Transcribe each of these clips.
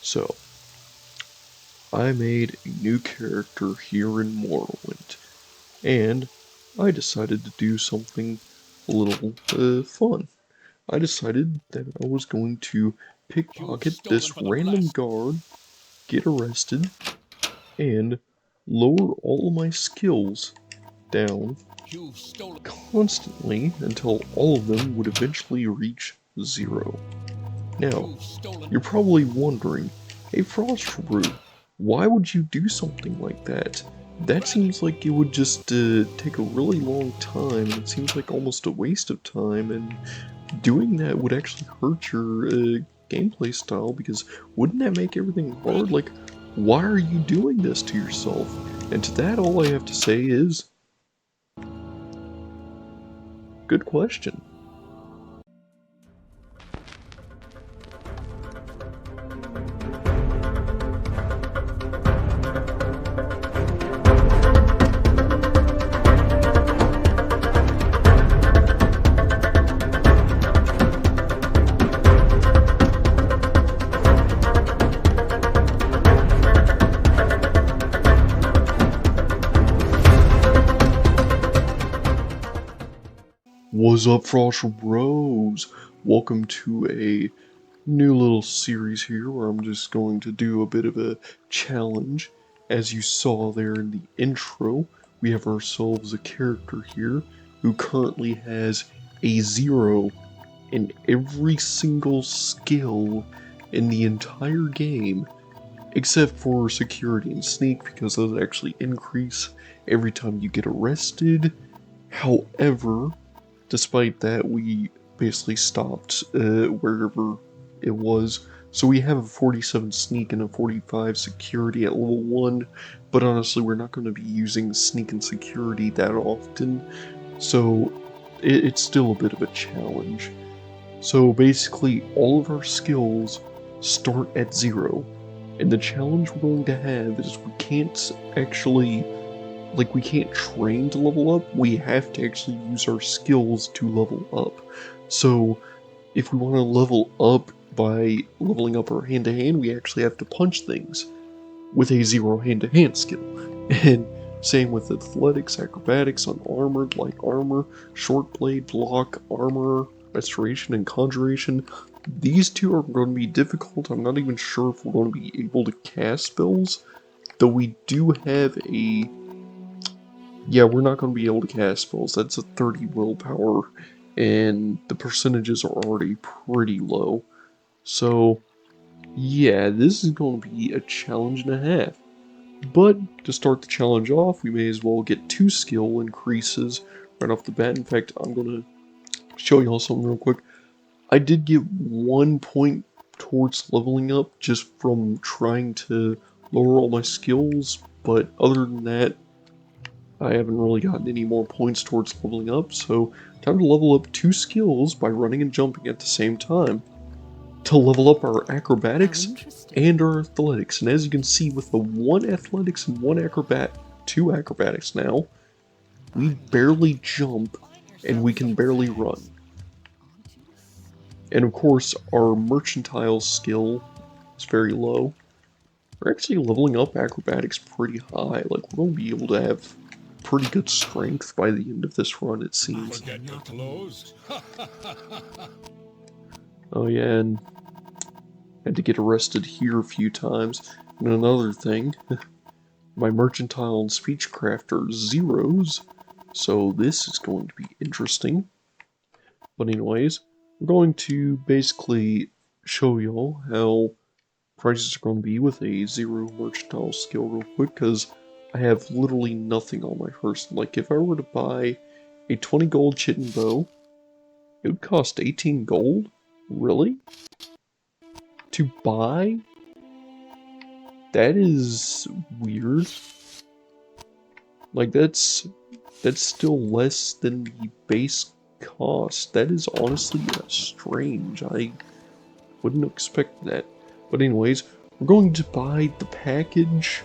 So, I made a new character here in Morrowind, and I decided to do something a little fun. I decided that I was going to You've pickpocket stolen this for the random blessed. guard, get arrested, and lower all of my skills down You've stolen. constantly until all of them would eventually reach 0. Now, You've stolen. you're probably wondering, hey Frostbrew, why would you do something like that? That Ready. seems like it would just take a really long time, and it seems like almost a waste of time, and doing that would actually hurt your gameplay style, because wouldn't that make everything hard? Ready. Like, why are you doing this to yourself? And to that, all I have to say is, good question. What's up, Frost Bros? Welcome to a new little series here where I'm just going to do a bit of a challenge. As you saw there in the intro, we have ourselves a character here who currently has a 0 in every single skill in the entire game, except for security and sneak, because those actually increase every time you get arrested. However, despite that, we basically stopped wherever it was. So we have a 47 sneak and a 45 security at level 1, but honestly we're not going to be using sneak and security that often, so it's still a bit of a challenge. So basically all of our skills start at 0, and the challenge we're going to have is we can't actually, like, we can't train to level up, we have to actually use our skills to level up. So if we want to level up by leveling up our hand-to-hand, we actually have to punch things with a 0 hand-to-hand skill. And same with athletics, acrobatics, unarmored, light armor, short blade, block, armor, restoration, and conjuration. These two are going to be difficult. I'm not even sure if we're going to be able to cast spells, though we do have a... Yeah, we're not going to be able to cast spells. That's a 30 willpower, and the percentages are already pretty low. So, yeah, this is going to be a challenge and a half. But to start the challenge off, we may as well get 2 skill increases right off the bat. In fact, I'm going to show y'all something real quick. I did get 1 point towards leveling up just from trying to lower all my skills, but other than that, I haven't really gotten any more points towards leveling up, so time to level up 2 skills by running and jumping at the same time to level up our acrobatics and our athletics. And as you can see, with the 1 athletics and 2 acrobatics now, we barely jump and we can barely run. And of course, our mercantile skill is very low. We're actually leveling up acrobatics pretty high. Like, we're going to be able to have pretty good strength by the end of this run, it seems. Forget your clothes. Oh yeah, and had to get arrested here a few times. And another thing, my mercantile and speechcraft are 0s, so this is going to be interesting. But anyways, I'm going to basically show y'all how prices are going to be with a 0 mercantile skill real quick, because I have literally nothing on my person. Like, if I were to buy a 20 gold chitin bow, it would cost 18 gold? Really? To buy? That is weird. Like, that's still less than the base cost. That is honestly strange. I wouldn't expect that. But anyways, we're going to buy the package,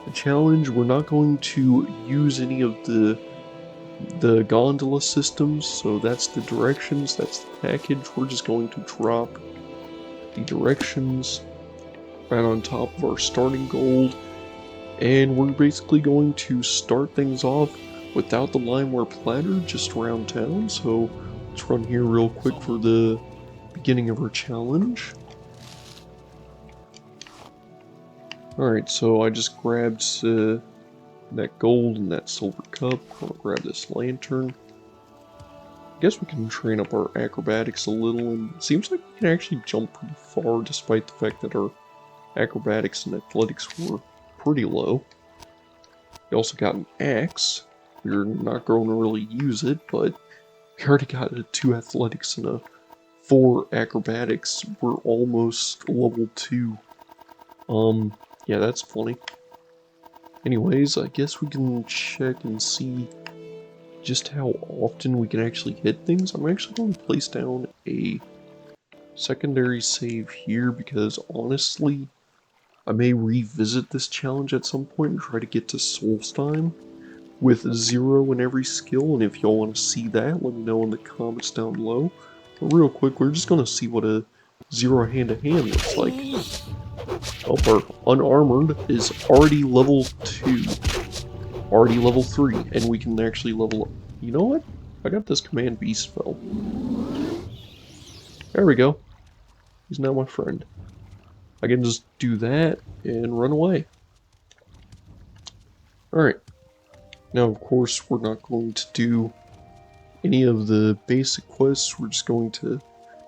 the challenge. We're not going to use any of the gondola systems, so that's the directions, that's the package. We're just going to drop the directions right on top of our starting gold. And we're basically going to start things off without the limeware platter, just around town. So let's run here real quick for the beginning of our challenge. Alright, so I just grabbed that gold and that silver cup. I'll grab this lantern. I guess we can train up our acrobatics a little, and it seems like we can actually jump pretty far despite the fact that our acrobatics and athletics were pretty low. We also got an axe. We're not going to really use it, but we already got a 2 athletics and a 4 acrobatics. We're almost level 2. Yeah, that's funny. Anyways, I guess we can check and see just how often we can actually hit things. I'm actually going to place down a secondary save here because honestly, I may revisit this challenge at some point and try to get to Solstheim with 0 in every skill, and if y'all want to see that, let me know in the comments down below. But real quick, we're just going to see what a 0 hand-to-hand looks like. Oh, our unarmored is already level 2, already level 3, and we can actually level up. You know what? I got this command beast spell. There we go. He's now my friend. I can just do that and run away. Alright. Now, of course, we're not going to do any of the basic quests. We're just going to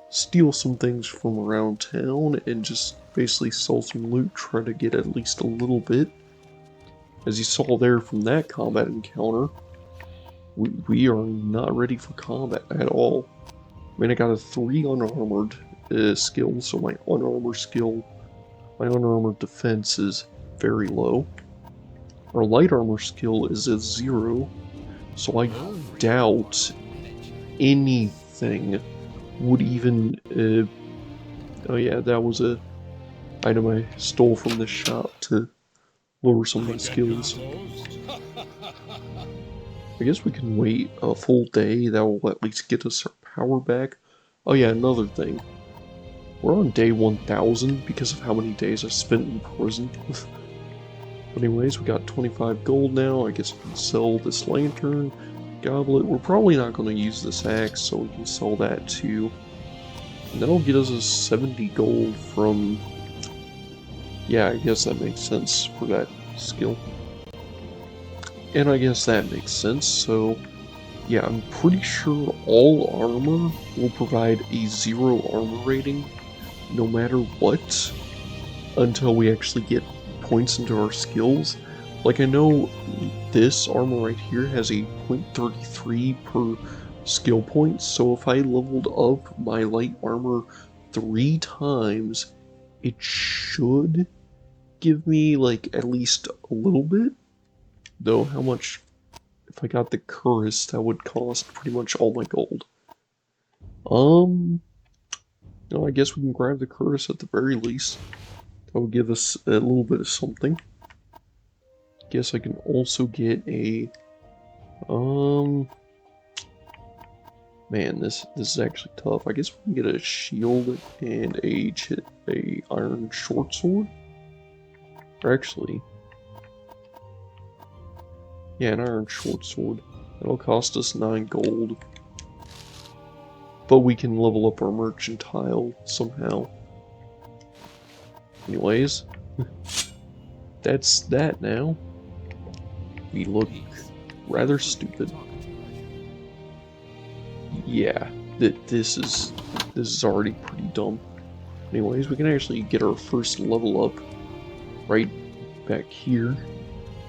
steal some things from around town and just basically sell some loot, try to get at least a little bit. As you saw there from that combat encounter, we are not ready for combat at all. I mean, I got a 3 unarmored skill, so my unarmored skill, my unarmored defense is very low. Our light armor skill is a 0, so I doubt anything would even, oh yeah, that was a item I stole from the shop to lower some of my skills. I guess we can wait a full day, that will at least get us our power back. Oh yeah, another thing. We're on day 1000 because of how many days I spent in prison. But anyways, we got 25 gold now. I guess we can sell this lantern, goblet. We're probably not going to use this axe, so we can sell that too. And that'll get us a 70 gold from... Yeah, I guess that makes sense for that skill. And I guess that makes sense, so... Yeah, I'm pretty sure all armor will provide a 0 armor rating, no matter what, until we actually get points into our skills. Like, I know this armor right here has a 0.33 per skill point, so if I leveled up my light armor 3 times, it should give me, like, at least a little bit. Though, how much, if I got the Cuirass, that would cost pretty much all my gold. No, I guess we can grab the Cuirass at the very least. That will give us a little bit of something. Guess I can also get a, man, this is actually tough. I guess we can get a shield and a iron short sword. Or actually, yeah, an iron short sword. That'll cost us 9 gold. But we can level up our mercantile somehow. Anyways, that's that now. We look rather stupid. Yeah, this is already pretty dumb. Anyways, we can actually get our first level up right back here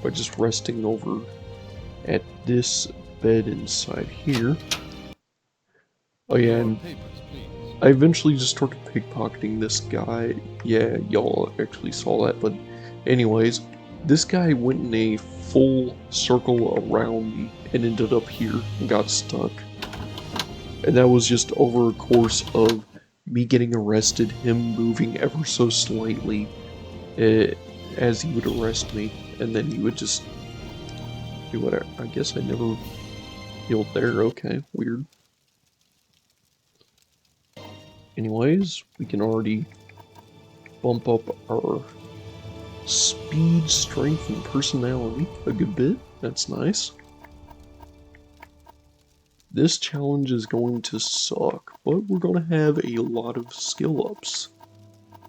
by just resting over at this bed inside here. Oh yeah, and I eventually just started pickpocketing this guy. Yeah, y'all actually saw that, but anyways, this guy went in a full circle around me and ended up here and got stuck. And that was just over a course of me getting arrested, him moving ever so slightly as he would arrest me, and then he would just do whatever. I guess I never healed there. Okay, weird. Anyways, we can already bump up our speed, strength, and personality a good bit. That's nice. This challenge is going to suck, but we're going to have a lot of skill ups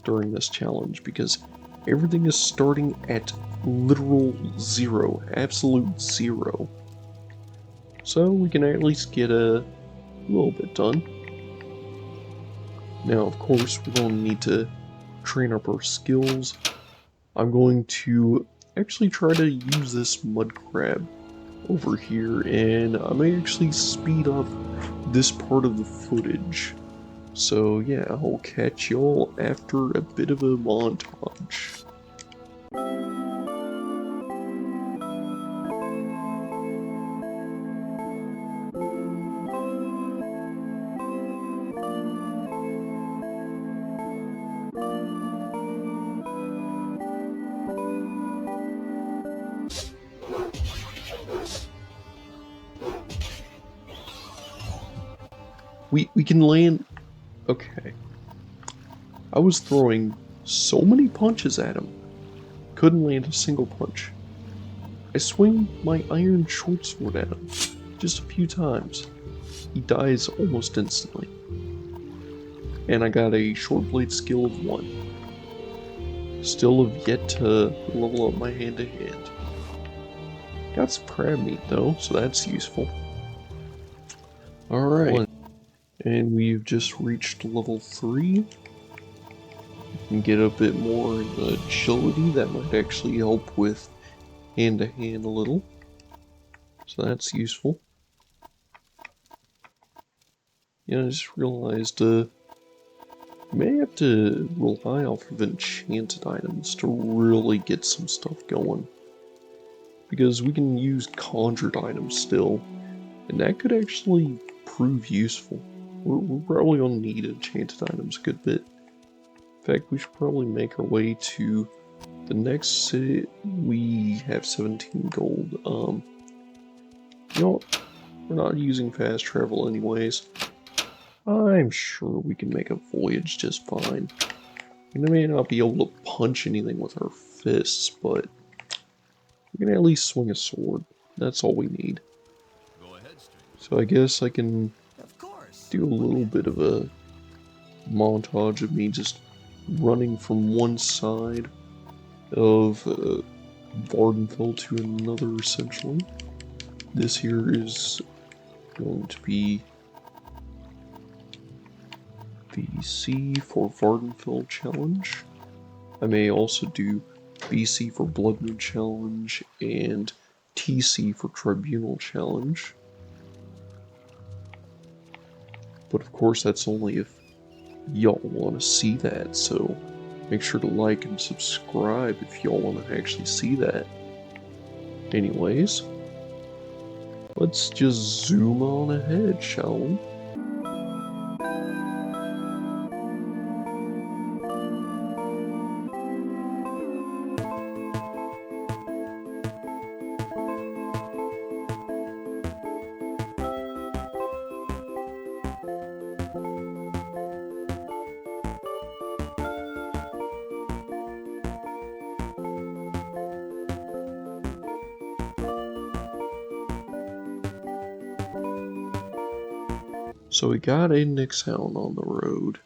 during this challenge because everything is starting at literal zero, absolute zero. So we can at least get a little bit done. Now, of course, we're going to need to train up our skills. I'm going to actually try to use this mud crab over here, and I may actually speed up this part of the footage. So yeah, I'll catch y'all after a bit of a montage. We can land. Okay. I was throwing so many punches at him. Couldn't land a single punch. I swing my iron short sword at him just a few times. He dies almost instantly. And I got a short blade skill of 1. Still have yet to level up my hand to hand. Got some crab meat though, so that's useful. Alright. And we've just reached level 3. And get a bit more agility. That might actually help with hand to hand a little. So that's useful. Yeah, I just realized you may have to rely off of enchanted items to really get some stuff going. Because we can use conjured items still, and that could actually prove useful. We're probably going to need enchanted items a good bit. In fact, we should probably make our way to the next city. We have 17 gold. You know what? We're not using fast travel anyways. I'm sure we can make a voyage just fine. We may not be able to punch anything with our fists, but we can at least swing a sword. That's all we need. So I guess I can do a little bit of a montage of me just running from one side of Vardenfell to another, essentially. This here is going to be BC for Vardenfell challenge. I may also do BC for Bloodmoon challenge and TC for Tribunal challenge. But of course that's only if y'all want to see that, so make sure to like and subscribe if y'all want to actually see that. Anyways, let's just zoom on ahead, shall we? So we got a Nixhound on the road.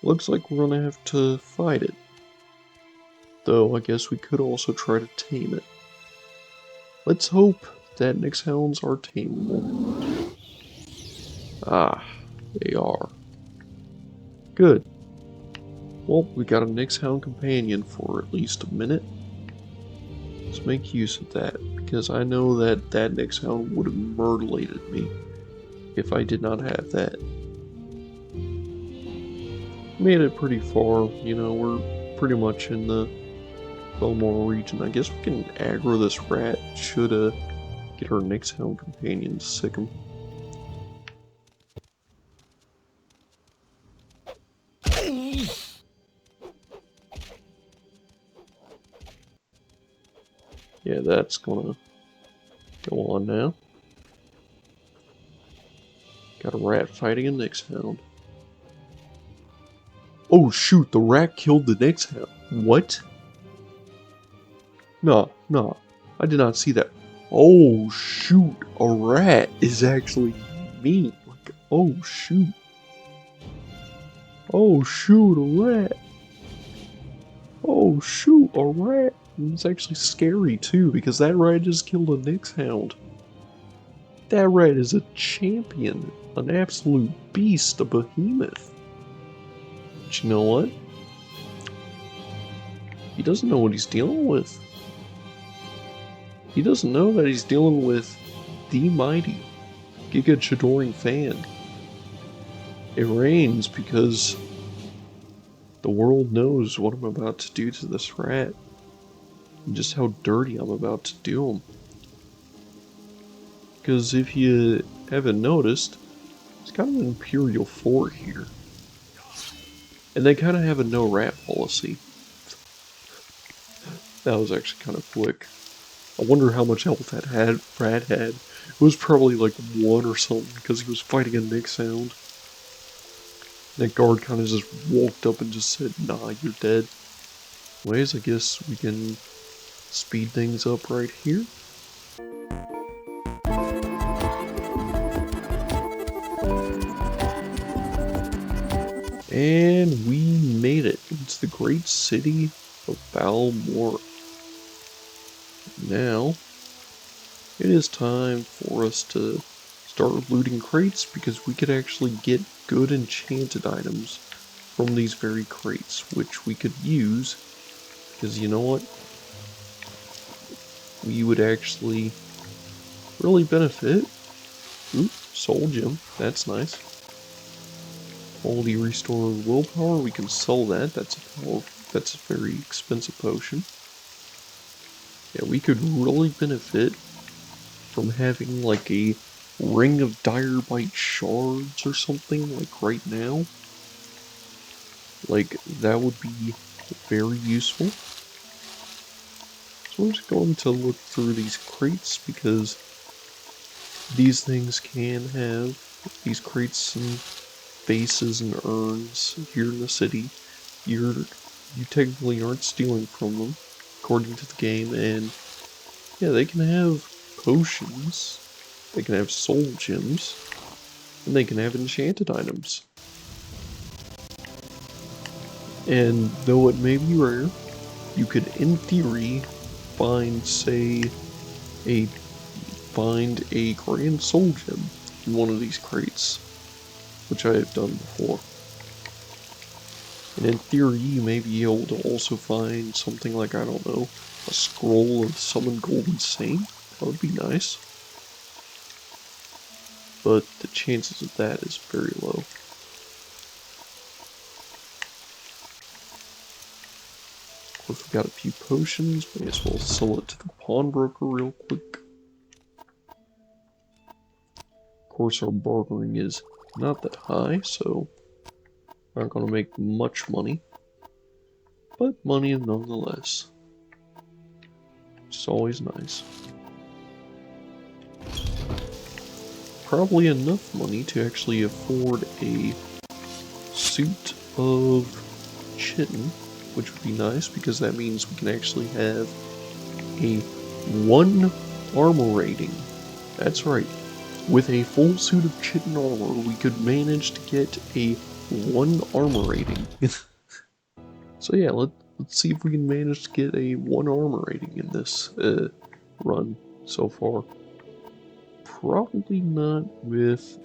Looks like we're gonna have to fight it. Though I guess we could also try to tame it. Let's hope that Nixhounds are tameable. Ah, they are. Good. Well, we got a Nixhound companion for at least a minute. Let's make use of that, because I know that that Nixhound would have mutilated me if I did not have that. Made it pretty far, you know, we're pretty much in the Belmore region. I guess we can aggro this rat, should get our Nixhound companion to sick him. Yeah, that's gonna go on now. Got a rat fighting a Nixhound. Oh shoot, the rat killed the next hound. What? No, no, I did not see that. Oh shoot, a rat is actually mean. Like, oh shoot. Oh shoot, a rat. Oh shoot, a rat. And it's actually scary too, because that rat just killed a Nyx hound. That rat is a champion, an absolute beast, a behemoth. But you know what? He doesn't know what he's dealing with. He doesn't know that he's dealing with the mighty Giga Chidoring Fan. It rains because the world knows what I'm about to do to this rat. And just how dirty I'm about to do him. Because if you haven't noticed, it's kind of an Imperial fort here. And they kind of have a no rat policy. That was actually kind of quick. I wonder how much health that rat had. It was probably like 1 or something because he was fighting a Nyx hound. That guard kind of just walked up and just said, nah, you're dead. Anyways, I guess we can speed things up right here. And we made it. It's the great city of Balmora. Now, it is time for us to start looting crates because we could actually get good enchanted items from these very crates, which we could use because you know what? We would actually really benefit. Ooh, soul gem, that's nice. Quality restore willpower, we can sell that. That's a very expensive potion. Yeah, we could really benefit from having like a ring of dire bite shards or something like right now. Like that would be very useful. So I'm just going to look through these crates because these things can have these crates and bases and urns here in the city. You technically aren't stealing from them according to the game, and yeah, they can have potions, they can have soul gems, and they can have enchanted items. And though it may be rare, you could in theory find, say, find a grand soul gem in one of these crates, which I have done before. And in theory, you may be able to also find something like, I don't know, a scroll of Summon Golden Saint. That would be nice. But the chances of that is very low. Of course, we've got a few potions. May as well sell it to the pawnbroker real quick. Of course, our bartering is not that high, so we're not going to make much money. But money nonetheless. Which is always nice. Probably enough money to actually afford a suit of chitin, which would be nice because that means we can actually have a 1 armor rating. That's right. With a full suit of chitin armor, we could manage to get a 1 armor rating. So yeah, let's see if we can manage to get a 1 armor rating in this run so far. Probably not with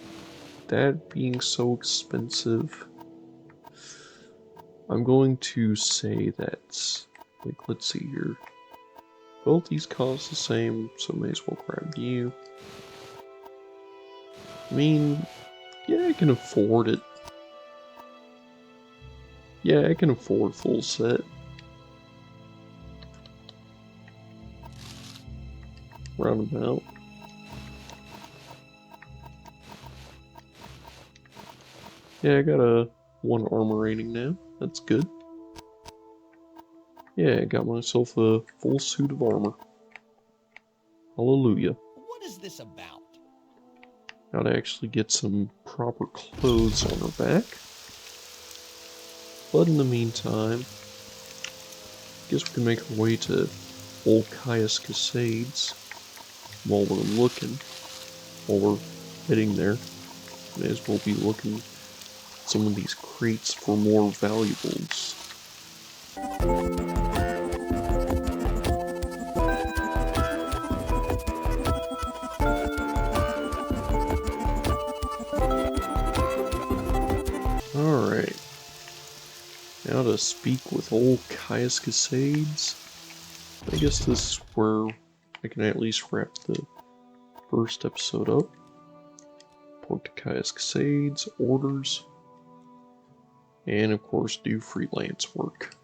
that being so expensive. I'm going to say that's, like, let's see here. Both these cost the same, so may as well grab you. I mean, yeah, I can afford it. Yeah, I can afford full set. Roundabout. Yeah, I got a 1 armor rating now. That's good. Yeah, I got myself a full suit of armor. Hallelujah. What is this about? Gotta actually get some proper clothes on her back. But in the meantime, I guess we can make our way to Old Caius Cascades while we're looking. While we're heading there, may as well be looking at some of these crates for more valuables. Alright, now to speak with Old Caius Cascades. I guess this is where I can at least wrap the first episode up. Port to Caius Cascades, orders, and of course do freelance work.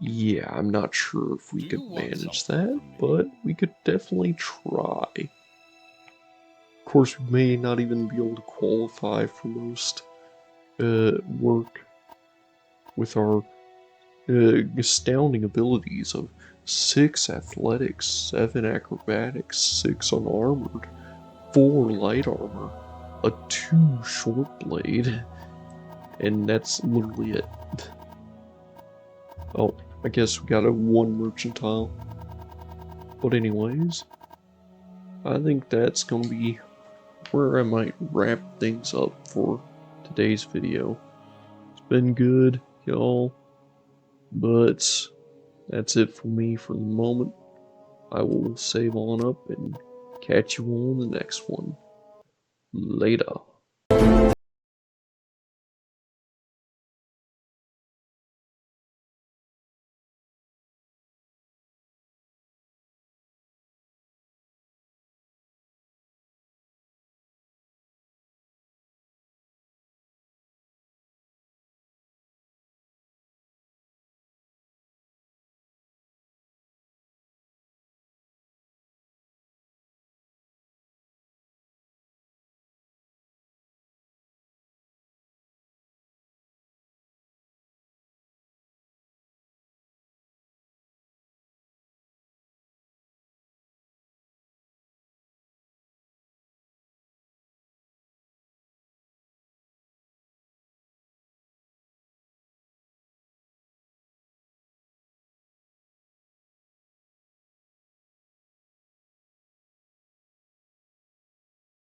Yeah, I'm not sure if we could manage that, but we could definitely try. Of course, we may not even be able to qualify for most work with our astounding abilities of 6 athletics, 7 acrobatics, 6 unarmored, 4 light armor, a 2 short blade, and that's literally it. Oh, I guess we got a 1 mercantile. But anyways, I think that's gonna be where I might wrap things up for today's video. It's been good, y'all, but that's it for me for the moment. I will save on up and catch you on the next one. Later.